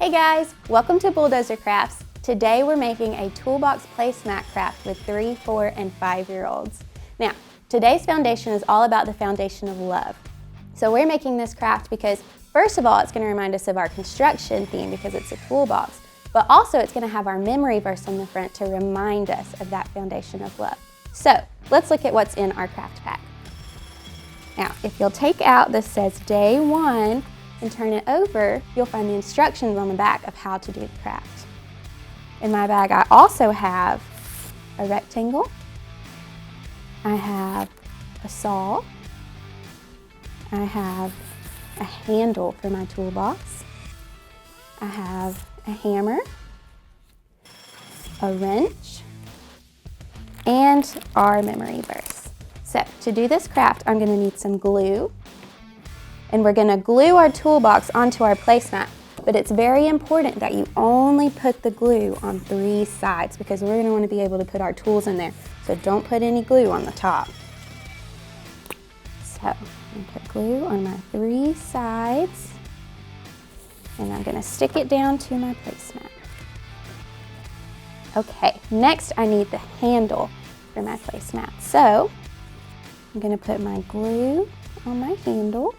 Hey guys, welcome to Bulldozer Crafts. Today we're making a Toolbox placemat craft with 3, 4, and 5-year-olds. Now, today's foundation is all about the foundation of love. So we're making this craft because, first of all, it's going to remind us of our construction theme because it's a toolbox, but also it's going to have our memory verse on the front to remind us of that foundation of love. So let's look at what's in our craft pack. Now, if you'll take out this says day 1 and turn it over, you'll find the instructions on the back of how to do the craft. In my bag, I also have a rectangle, I have a saw, I have a handle for my toolbox, I have a hammer, a wrench, and our memory verse. So to do this craft, I'm going to need some glue, and we're going to glue our toolbox onto our placemat. But it's very important that you only put the glue on 3 sides because we're going to want to be able to put our tools in there. So don't put any glue on the top. So I'm going to put glue on my 3 sides, and I'm going to stick it down to my placemat. Okay, next I need the handle for my placemat. So I'm going to put my glue on my handle,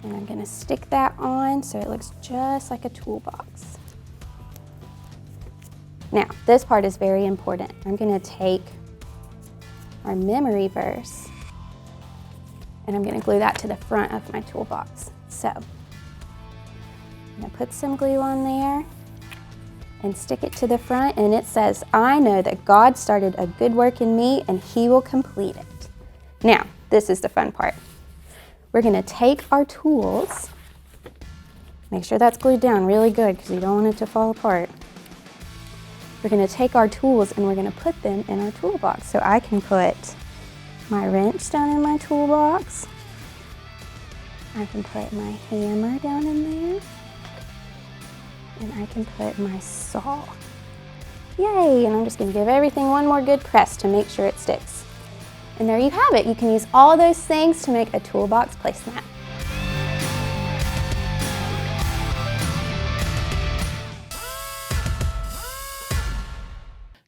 and I'm going to stick that on so it looks just like a toolbox. Now, this part is very important. I'm going to take our memory verse and I'm going to glue that to the front of my toolbox. So I'm going to put some glue on there and stick it to the front, and it says, "I know that God started a good work in me and He will complete it." Now, this is the fun part. We're going to take our tools, make sure that's glued down really good because you don't want it to fall apart. We're going to take our tools and we're going to put them in our toolbox. So I can put my wrench down in my toolbox. I can put my hammer down in there. And I can put my saw. Yay! And I'm just going to give everything one more good press to make sure it sticks. And there you have it. You can use all those things to make a toolbox placemat.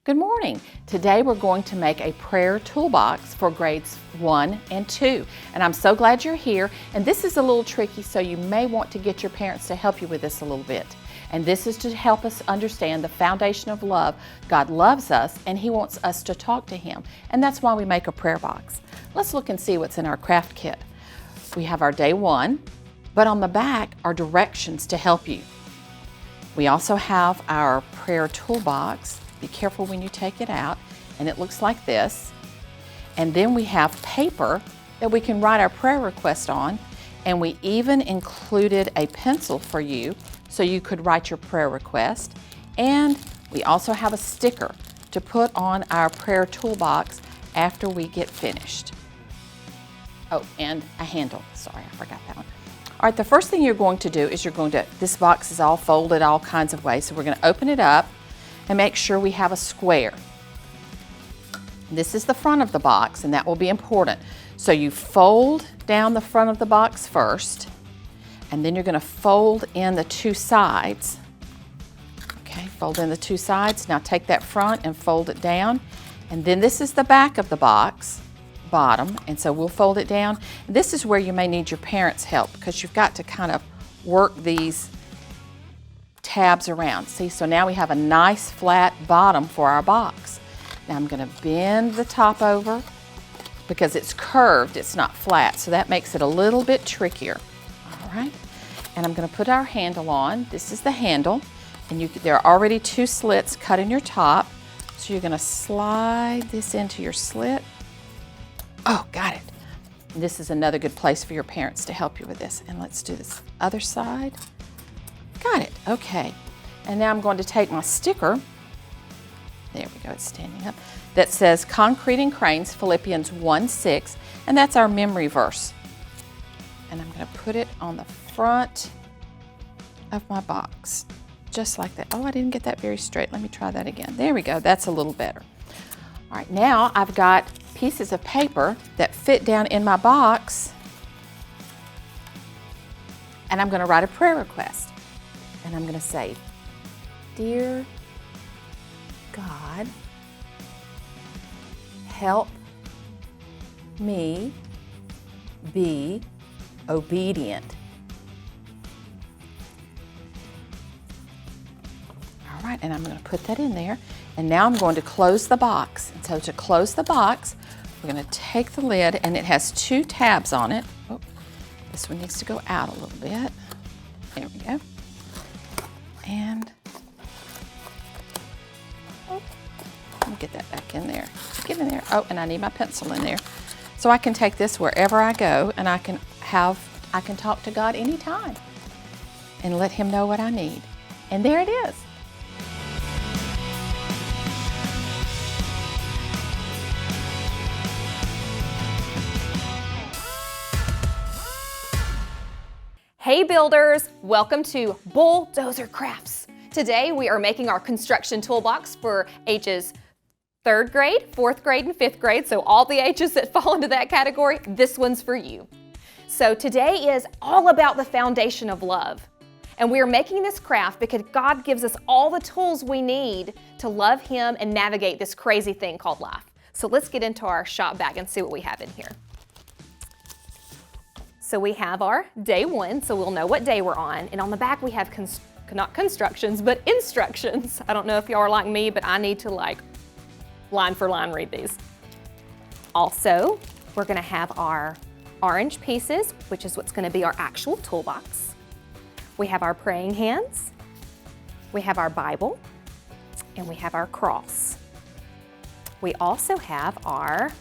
Good morning. Today we're going to make a prayer toolbox for grades 1 and 2. And I'm so glad you're here. And this is a little tricky, so you may want to get your parents to help you with this a little bit. And this is to help us understand the foundation of love. God loves us and He wants us to talk to Him. And that's why we make a prayer box. Let's look and see what's in our craft kit. We have our day 1, but on the back are directions to help you. We also have our prayer toolbox. Be careful when you take it out. And it looks like this. And then we have paper that we can write our prayer request on. And we even included a pencil for you so you could write your prayer request. And we also have a sticker to put on our prayer toolbox after we get finished. Oh, and a handle. Sorry, I forgot that one. All right, the first thing you're going to do is this box is all folded all kinds of ways. So we're going to open it up and make sure we have a square. This is the front of the box, and that will be important. So you fold down the front of the box first, and then you're going to fold in the 2 sides. Okay, fold in the 2 sides. Now take that front and fold it down. And then this is the back of the box, bottom, and so we'll fold it down. This is where you may need your parents' help because you've got to kind of work these tabs around. See, so now we have a nice flat bottom for our box. Now I'm going to bend the top over because it's curved, it's not flat, so that makes it a little bit trickier. All right, and I'm going to put our handle on. This is the handle, and there are already 2 slits cut in your top, so you're going to slide this into your slit. Oh, got it. And this is another good place for your parents to help you with this. And let's do this other side. Got it, okay. And now I'm going to take my sticker, there we go, it's standing up, that says Concrete and Cranes, Philippians 1:6, and that's our memory verse. And I'm going to put it on the front of my box, just like that. Oh, I didn't get that very straight. Let me try that again. There we go, that's a little better. All right, now I've got pieces of paper that fit down in my box And I'm going to write a prayer request. And I'm going to say, Dear God, help me be obedient. All right, and I'm going to put that in there. And now I'm going to close the box. And so to close the box, we're going to take the lid, and it has 2 tabs on it. Oh, this one needs to go out a little bit. There we go. And let me get that back in there. Get in there. Oh, and I need my pencil in there. So I can take this wherever I go, and I can talk to God anytime and let Him know what I need. And there it is. Hey builders, welcome to Bulldozer Crafts. Today we are making our construction toolbox for ages 3rd grade, 4th grade, and 5th grade, so all the ages that fall into that category, this one's for you. So today is all about the foundation of love. And we are making this craft because God gives us all the tools we need to love Him and navigate this crazy thing called life. So let's get into our shop bag and see what we have in here. So we have our day 1, so we'll know what day we're on. And on the back we have not constructions, but instructions. I don't know if y'all are like me, but I need to line for line read these. Also, we're gonna have our orange pieces, which is what's gonna be our actual toolbox. We have our praying hands, we have our Bible, and we have our cross. We also have our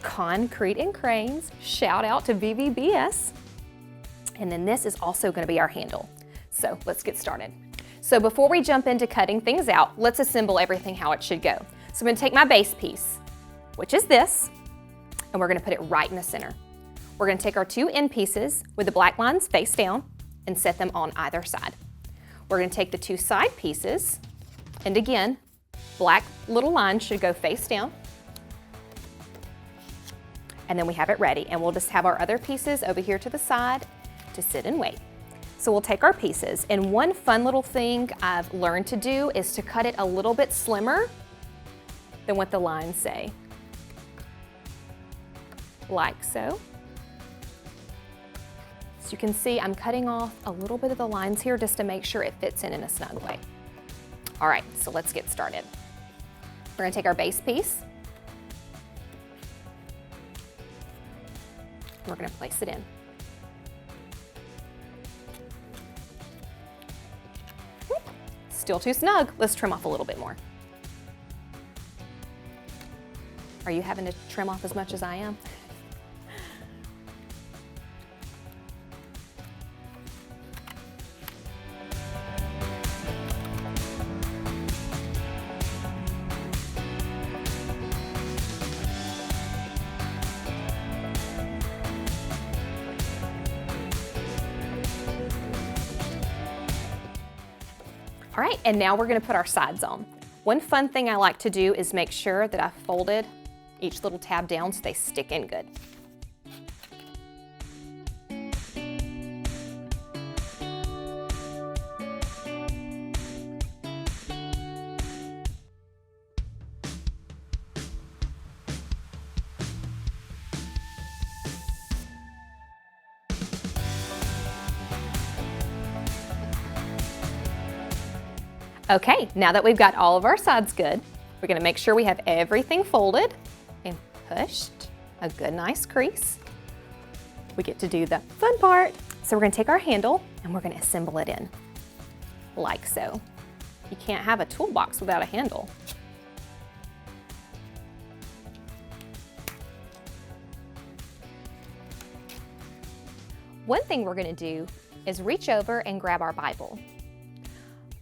concrete and cranes, shout out to V-VBS. And then this is also gonna be our handle. So let's get started. So before we jump into cutting things out, let's assemble everything how it should go. So I'm gonna take my base piece, which is this, and we're gonna put it right in the center. We're gonna take our 2 end pieces with the black lines face down and set them on either side. We're gonna take the 2 side pieces, and again, black little lines should go face down. And then we have it ready, and we'll just have our other pieces over here to the side to sit and wait. So we'll take our pieces, and one fun little thing I've learned to do is to cut it a little bit slimmer than what the lines say. Like so. So you can see I'm cutting off a little bit of the lines here just to make sure it fits in a snug way. All right, so let's get started. We're gonna take our base piece. We're gonna place it in. Still too snug. Let's trim off a little bit more. Are you having to trim off as much as I am? All right, and now we're gonna put our sides on. One fun thing I like to do is make sure that I folded each little tab down so they stick in good. Okay, now that we've got all of our sides good, we're gonna make sure we have everything folded and pushed a good nice crease. We get to do the fun part. So we're gonna take our handle and we're gonna assemble it in, like so. You can't have a toolbox without a handle. One thing we're gonna do is reach over and grab our Bible.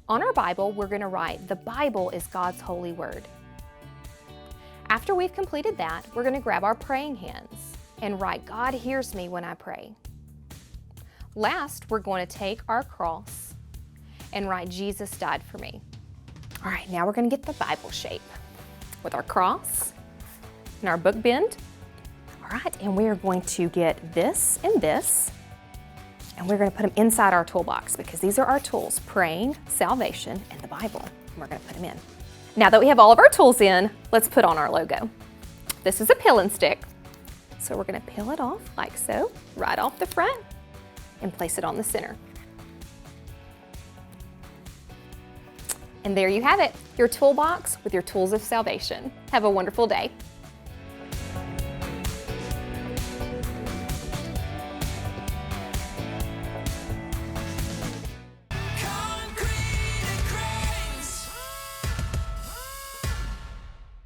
On our Bible, we're gonna write, "The Bible is God's holy word." After we've completed that, we're gonna grab our praying hands and write, "God hears me when I pray." Last, we're going to take our cross and write, "Jesus died for me." All right, now we're gonna get the Bible shape with our cross and our book bend. All right, and we are going to get this and this And we're gonna put them inside our toolbox because these are our tools: praying, salvation, and the Bible. And we're gonna put them in. Now that we have all of our tools in, let's put on our logo. This is a peel and stick. So we're gonna peel it off like so, right off the front, and place it on the center. And there you have it, your toolbox with your tools of salvation. Have a wonderful day.